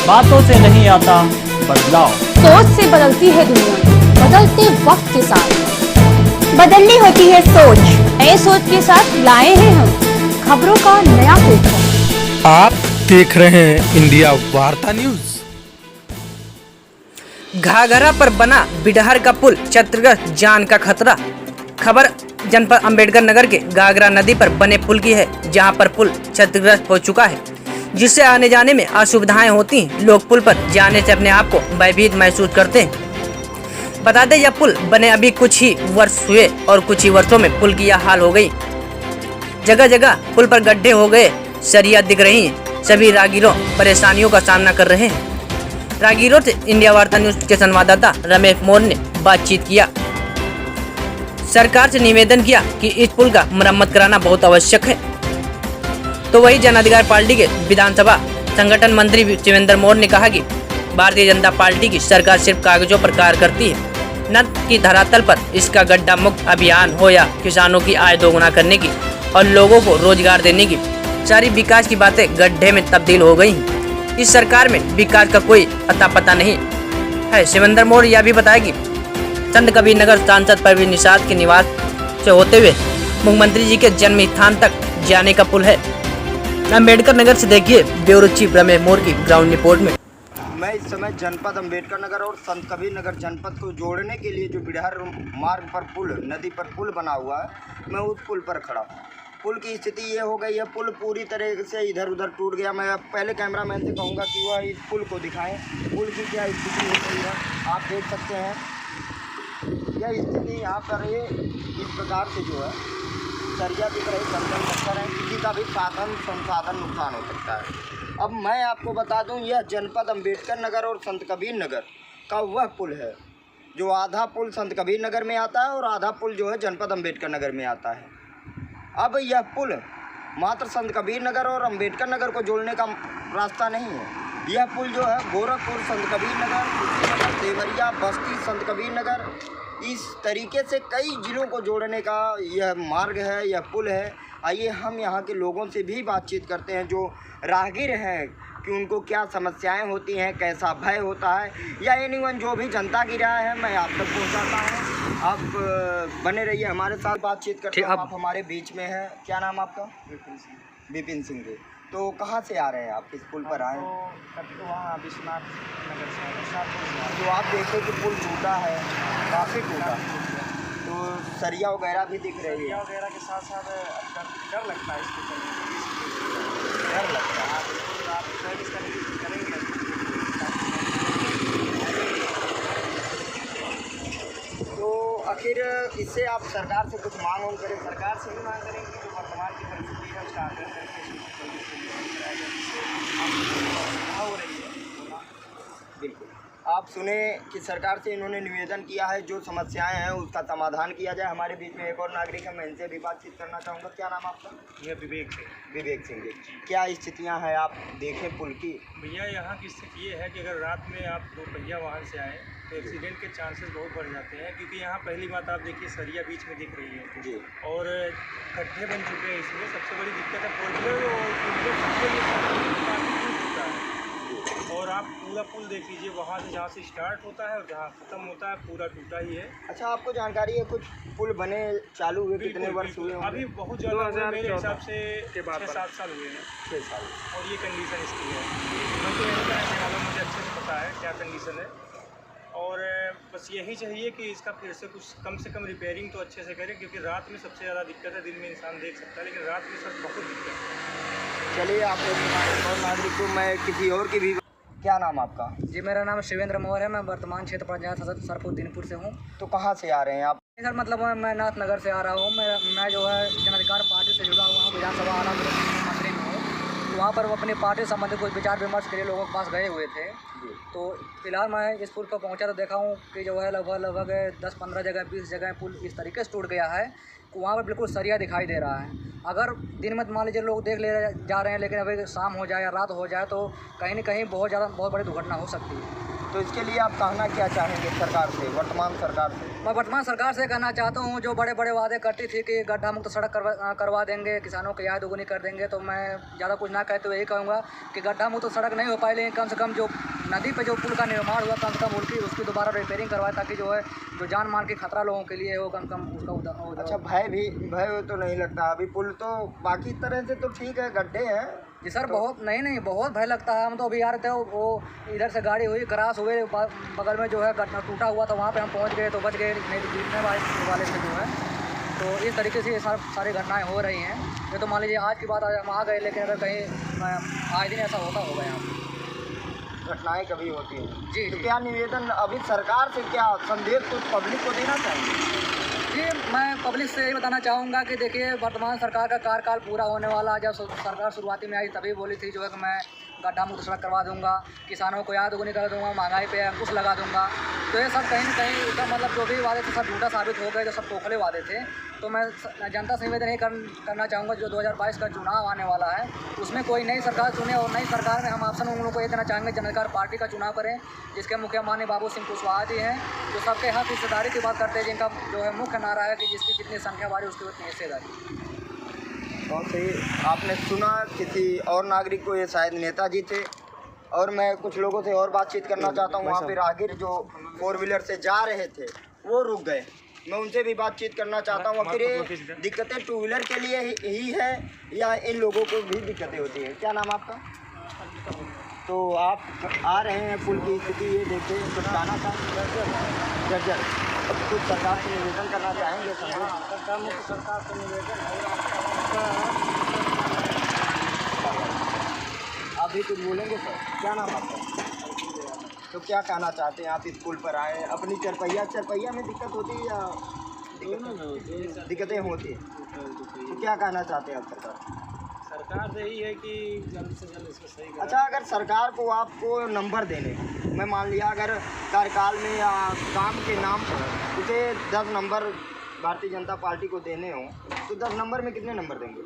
बातों से नहीं आता बदलाव। सोच से बदलती है दुनिया, बदलते वक्त के साथ बदलनी होती है सोच। नए सोच के साथ लाए हैं हम खबरों का नया पेपर। आप देख रहे हैं इंडिया वार्ता न्यूज। घाघरा पर बना बिडहर का पुल, क्षतिग्रस्त, जान का खतरा। खबर जनपद अंबेडकर नगर के घाघरा नदी पर बने पुल की है, जहां पर पुल क्षतिग्रस्त हो चुका है, जिससे आने जाने में असुविधाएं होती हैं। लोग पुल पर जाने से अपने आप को भयभीत महसूस करते हैं। बता दें, यह पुल बने अभी कुछ ही वर्ष हुए और कुछ ही वर्षों में पुल की यह हाल हो गई। जगह जगह पुल पर गड्ढे हो गए, सरिया दिख रही हैं। सभी राहगीरों परेशानियों का सामना कर रहे हैं। राहगीरों से इंडिया वार्ता न्यूज के संवाददाता रमेश मोर ने बातचीत किया। सरकार से निवेदन किया कि इस पुल का मरम्मत कराना बहुत आवश्यक है। तो वही जन अधिकार पार्टी के विधानसभा संगठन मंत्री शिवेंद्र मोर ने कहा कि भारतीय जनता पार्टी की सरकार सिर्फ कागजों पर कार्य करती है, न कि धरातल पर। इसका गड्ढा मुक्त अभियान हो या किसानों की आय दोगुना करने की और लोगों को रोजगार देने की, सारी विकास की बातें गड्ढे में तब्दील हो गई। इस सरकार में विकास का कोई अता पता नहीं है। शिवेंद्र मोर यह भी बताया कि संत कबीर नगर सांसद परवीन निषाद के निवास से होते हुए मुख्यमंत्री जी के जन्म स्थान तक जाने का पुल है। अंबेडकर नगर से देखिए ब्यूरो चीफ रमेश मोर की ग्राउंड रिपोर्ट में। मैं इस समय जनपद अंबेडकर नगर और संत कबीर नगर जनपद को जोड़ने के लिए जो बिडहर मार्ग पर पुल, नदी पर पुल बना हुआ है, मैं उस पुल पर खड़ा हूँ। पुल की स्थिति ये हो गई है, पुल पूरी तरह से इधर उधर टूट गया। मैं पहले कैमरामैन से कहूँगा कि वह इस पुल को दिखाएं, पुल की क्या स्थिति हो गई है। आप देख सकते हैं यह स्थिति यहाँ पर ये इस प्रकार से जो है सरिया दिख रही, कंकड़ पत्थर है, किसी का भी साधन संसाधन नुकसान हो सकता है। अब मैं आपको बता दूं, यह जनपद अंबेडकर नगर और संत कबीर नगर का वह पुल है जो आधा पुल संत कबीर नगर में आता है और आधा पुल जो है जनपद अंबेडकर नगर में आता है। अब यह पुल मात्र संत कबीर नगर और अंबेडकर नगर को जोड़ने का रास्ता नहीं है। यह पुल जो है गोरखपुर, संत कबीर नगर, देवरिया, बस्ती, संत कबीर नगर, इस तरीके से कई जिलों को जोड़ने का यह मार्ग है, यह पुल है। आइए हम यहाँ के लोगों से भी बातचीत करते हैं जो राहगीर हैं कि उनको क्या समस्याएं होती हैं, कैसा भय होता है, या एनीवन जो भी जनता की राय है मैं आप तक पहुँचाता हूँ। आप बने रहिए हमारे साथ, बातचीत करते हैं। आप हमारे बीच में हैं। क्या नाम आपका? विपिन सिंह जी। तो कहाँ से आ रहे हैं आप? किस पुल पर आए? तो वहाँ विश्वनाथ नगर से। जो आप देखे कि पुल टूटा है, काफ़ी टूटा, तो सरिया वगैरह भी दिख रही है। सरिया वगैरह के साथ साथ डर लगता है इसको चलने, डर लगता है। बिल्कुल आप सर्विस करेंगे। तो आखिर इससे आप सरकार से कुछ मांग वांग करें? सरकार से भी मांग करेंगे जो वर्तमान की परिस्थिति है उसका आकलन करके हो रही है। बिल्कुल। आप सुने कि सरकार से इन्होंने निवेदन किया है जो समस्याएं हैं उसका समाधान किया जाए। हमारे बीच में एक और नागरिक है, मैं इनसे भी बातचीत करना चाहूँगा। क्या नाम आपका? यह विवेक है। विवेक सिंह जी, क्या स्थितियां हैं आप देखें पुल की? भैया यहाँ की स्थिति ये है कि अगर रात में आप दो पहिया वाहन से आएँ तो एक्सीडेंट के चांसेस बहुत बढ़ जाते हैं, क्योंकि यहाँ पहली बात आप देखिए सरिया बीच में दिख रही है जी, और गड्ढे बन चुके हैं। इसमें सबसे बड़ी दिक्कत है फोर और आप पूरा पुल देख लीजिए, वहाँ से जहाँ से स्टार्ट होता है और जहाँ ख़त्म होता है पूरा टूटा ही है। अच्छा, आपको जानकारी है कुछ पुल बने चालू हुए कितने वर्ष हुए? अभी बहुत ज़्यादा हुए, मेरे हिसाब से 6-7 साल हुए हैं। 6 साल। और ये कंडीशन इसकी है, मैं तो यही कहना चाहूँगा, मुझे अच्छे से पता है क्या कंडीशन है। और बस यही चाहिए कि इसका फिर से कुछ कम से कम रिपेयरिंग तो अच्छे से करें, क्योंकि रात में सबसे ज़्यादा दिक्कत है। दिन में इंसान देख सकता है लेकिन रात में सब बहुत दिक्कत है। चलिए, आप और नागरिक को मैं किसी और की भी। क्या नाम आपका? जी, मेरा नाम शिवेंद्र मोर है। मैं वर्तमान क्षेत्र पंचायत सदस्य सरपुद्दीनपुर से हूँ। तो कहाँ से आ रहे हैं आप? सर मतलब मैं नाथ नगर से आ रहा हूँ। मैं जो है जन अधिकार पार्टी से जुड़ा हुआ हूँ, विधानसभा आना मंत्री में हूँ। तो वहाँ पर वो अपनी पार्टी संबंधित कुछ विचार विमर्श के लिए लोगों के पास गए हुए थे। तो फिलहाल मैं इस पुल पर पहुँचा तो देखा हूँ कि जो है लगभग 10-15 जगह 20 जगह पुल इस तरीके से टूट गया है कि वहाँ पर बिल्कुल सरिया दिखाई दे रहा है। अगर दिन में मान लीजिए लोग देख ले जा रहे हैं, लेकिन अभी शाम हो जाए या रात हो जाए तो कहीं न कहीं बहुत बड़ी दुर्घटना हो सकती है। तो इसके लिए आप कहना क्या चाहेंगे सरकार से, वर्तमान सरकार से? मैं वर्तमान सरकार से कहना चाहता हूँ, जो बड़े बड़े वादे करती थी कि गड्ढा मुक्त सड़क करवा देंगे, किसानों की आय दोगुनी कर देंगे, तो मैं ज़्यादा कुछ ना कहते हुए यही कहूँगा कि गड्ढा मुक्त सड़क नहीं हो पाई, लेकिन कम से कम जो नदी पे जो पुल का निर्माण हुआ कम से कम उसकी दोबारा रिपेयरिंग करवाए, ताकि जो है जो जान माल की खतरा लोगों के लिए हो कम से कम उसका अच्छा, भय तो नहीं लगता? अभी पुल तो बाकी तरह से तो ठीक है, गड्ढे हैं जी सर, बहुत बहुत भय लगता है। हम तो अभी आ रहे थे, वो इधर से गाड़ी हुई क्रॉस हुए, बगल में जो है गड्ढा टूटा हुआ था, वहाँ पे हम पहुँच गए तो बच गए, नहीं तो गिरने वाले से जो है। तो इस तरीके से ये सारी घटनाएं हो रही हैं। ये तो मान लीजिए आज की बात, आज हम आ गए, लेकिन अगर कहीं आए दिन ऐसा होगा यहाँ पर घटनाएं कभी होती हैं जी। तो क्या निवेदन अभी सरकार से, क्या संदेश कुछ पब्लिक को देना चाहिए? जी, मैं पब्लिक से यही बताना चाहूँगा कि देखिए, वर्तमान सरकार का कार्यकाल पूरा होने वाला। जब सरकार शुरुआती में आई तभी बोली थी जो है कि मैं गड्ढा मुक्त सड़क करवा दूँगा, किसानों को आय दोगुनी कर दूँगा, महंगाई पे अंकुश लगा दूँगा। तो ये सब कहीं न कहीं इसका मतलब जो भी वादे थे सब झूठा साबित हो गए, जो सब खोखले वादे थे। तो मैं जनता से निवेदन यही करना चाहूँगा, जो 2022 का चुनाव आने वाला है उसमें कोई नई सरकार चुने, और नई सरकार में हम ऑप्शन उन लोगों को ये देना चाहेंगे, जन अधिकार पार्टी का चुनाव करें, जिसके मुखिया माननीय बाबू सिंह कुशवाहा जी हैं, जो सबके हक हिस्सेदारी की बात करते हैं, जिनका जो है मुख्य नारा है कि जिसकी जितनी संख्या बारी उसकी उतनी हिस्सेदारी। बहुत सही। आपने सुना किसी और नागरिक को, ये शायद नेताजी थे। और मैं कुछ लोगों से और बातचीत करना चाहता हूँ। वहाँ पे राहगीर जो 4 व्हीलर से जा रहे थे वो रुक गए, मैं उनसे भी बातचीत करना चाहता हूँ। आखिर ये दिक्कतें 2 व्हीलर के लिए ही है या इन लोगों को भी दिक्कतें होती हैं? क्या नाम आपका? तो आप आ रहे हैं, पुल की स्थिति ये देखते हैं, कुछ कहना चाहेंगे? जर्जर कुछ सरकार से निवेदन करना चाहेंगे? सरकार से निवेदन अभी कुछ बोलेंगे सर? क्या नाम आपका? तो क्या कहना चाहते हैं आप? इस पुल पर आए, अपनी चरपहिया में दिक्कत होती है या दिक्कतें होती हैं? तो क्या कहना चाहते हैं आप सरकार से? यही है कि जल्द से जल्द इसको सही करें। अच्छा, अगर सरकार को आपको नंबर देने, मैं मान लिया अगर कार्यकाल में या काम के नाम पर उसे 10 नंबर भारतीय जनता पार्टी को देने हों, तो 10 नंबर में कितने नंबर देंगे?